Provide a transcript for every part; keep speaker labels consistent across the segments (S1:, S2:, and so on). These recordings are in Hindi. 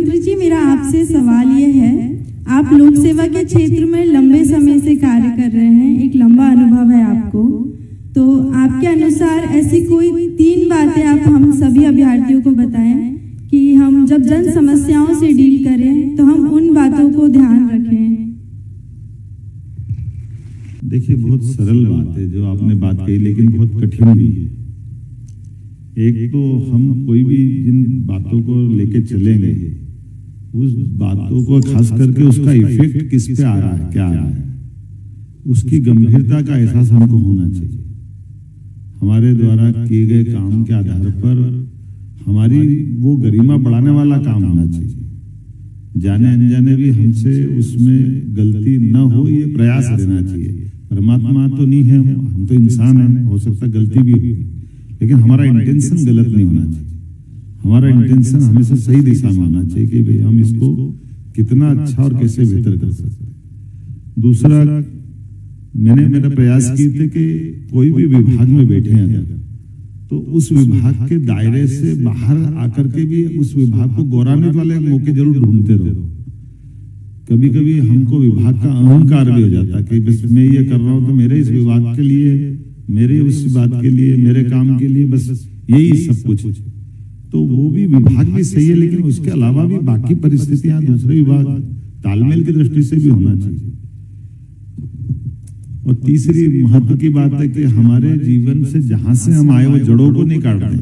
S1: मुख्यमंत्री जी, मेरा आपसे सवाल ये है, आप लोक सेवा के क्षेत्र में लंबे समय से कार्य कर रहे हैं, एक लंबा अनुभव है आपको, तो आपके अनुसार ऐसी कोई 3 बातें आप हम सभी अभ्यर्थियों को बताएं कि हम जब जन समस्याओं से डील करें तो हम उन बातों को ध्यान रखें।
S2: देखिए, बहुत सरल बात है जो आपने बात कही, लेकिन बहुत कठिन भी है। एक तो हम कोई भी जिन बातों को लेके चलेंगे, उस बातों को खास करके उसका इफेक्ट किस पे आ रहा है, क्या आ रहा है, उसकी गंभीरता का एहसास हमको होना चाहिए। हमारे द्वारा किए गए काम के आधार पर हमारी वो गरिमा बढ़ाने वाला काम होना चाहिए। जाने अनजाने भी हमसे उसमें गलती न हो, ये प्रयास रहना चाहिए। परमात्मा तो नहीं है, हम तो इंसान हैं, हो सकता गलती भी हो, लेकिन हमारा इंटेंशन गलत नहीं होना चाहिए। हमारा इंटेंशन हमेशा सही दिशा में होना चाहिए कि भाई हम इसको कितना अच्छा और कैसे बेहतर कर सकते हैं। दूसरा, मैंने मेरा प्रयास किए थे कि कोई भी विभाग में बैठे हैं अगर, तो उस विभाग के दायरे से बाहर आकर के भी उस विभाग को गौरवान्वित वाले मौके जरूर ढूंढते रहो। कभी कभी हमको विभाग का अहंकार भी हो जाता है कि बस मैं ये कर रहा हूँ तो मेरे इस विभाग के लिए, मेरे उस बात के लिए, मेरे काम के लिए बस यही सब कुछ। तो वो भी विभाग भी सही है, लेकिन उसके अलावा भी बाकी परिस्थितियां दूसरे विभाग तालमेल की दृष्टि से भी होना चाहिए। और तीसरी महत्व की बात है कि हमारे जीवन से जहां से हम आए वो जड़ों को नहीं काटते।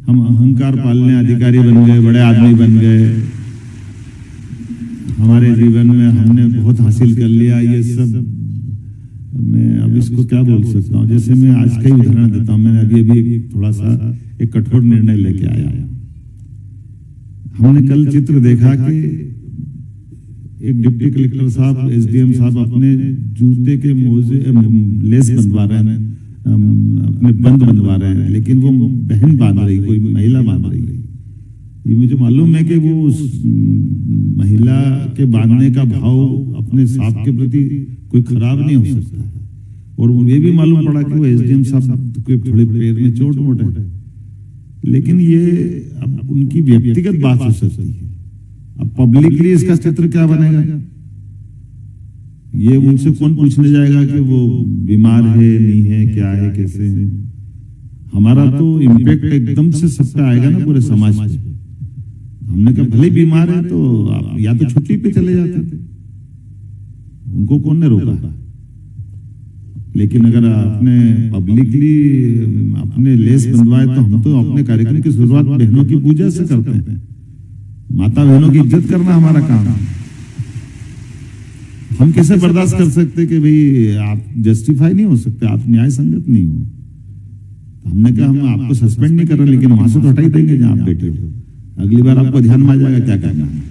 S2: हम अहंकार पालने अधिकारी बन गए, बड़े आदमी बन गए, हमारे जीवन में हमने बहुत हासिल कर लिया, ये सब मैं अब इसको क्या बोल सकता हूँ। जैसे मैं आज का ही उदाहरण देता हूँ, मैंने अभी थोड़ा सा एक कठोर निर्णय लेके आया। हमने कल चित्र देखा कि एक डिप्टी कलेक्टर साहब, एसडीएम साहब अपने जूते के मोजे लेस बनवा रहे हैं, अपने बंद बनवा रहे हैं, लेकिन वो बहन बांध रही, कोई महिला बांध रही है। ये मुझे मालूम है कि वो उस महिला के बांधने का भाव अपने साहब के प्रति कोई खराब नहीं हो सकता है। और ये भी मालूम पड़ा कि वो एसडीएम साहब के थोड़े पैर में चोट मोट है, लेकिन ये अब उनकी व्यक्तिगत बात हो सकती है। अब पब्लिकली इसका चित्र क्या बनेगा, ये उनसे कौन पूछने जाएगा कि वो बीमार है, नहीं है, क्या है, कैसे है। हमारा तो इम्पैक्ट एकदम से सब पे आएगा ना, पूरे समाज पे। हमने कहा भले बीमार है तो आप या तो छुट्टी पे चले जाते थे, उनको कौन ने रोका। लेकिन अगर आपने पब्लिकली अपने लेस बंधवाए तो हम तो अपने कार्यक्रम की शुरुआत बहनों की पूजा से करते हैं। माता बहनों की इज्जत करना हमारा काम है। हम कैसे बर्दाश्त कर सकते कि भाई आप जस्टिफाई नहीं हो सकते, आप न्याय संगत नहीं हो। हमने कहा हम आपको सस्पेंड नहीं कर रहे, लेकिन वहां से तो हटा ही देंगे जहां आप बैठे हो। अगली बार आपको ध्यान में आ जाएगा क्या करना है।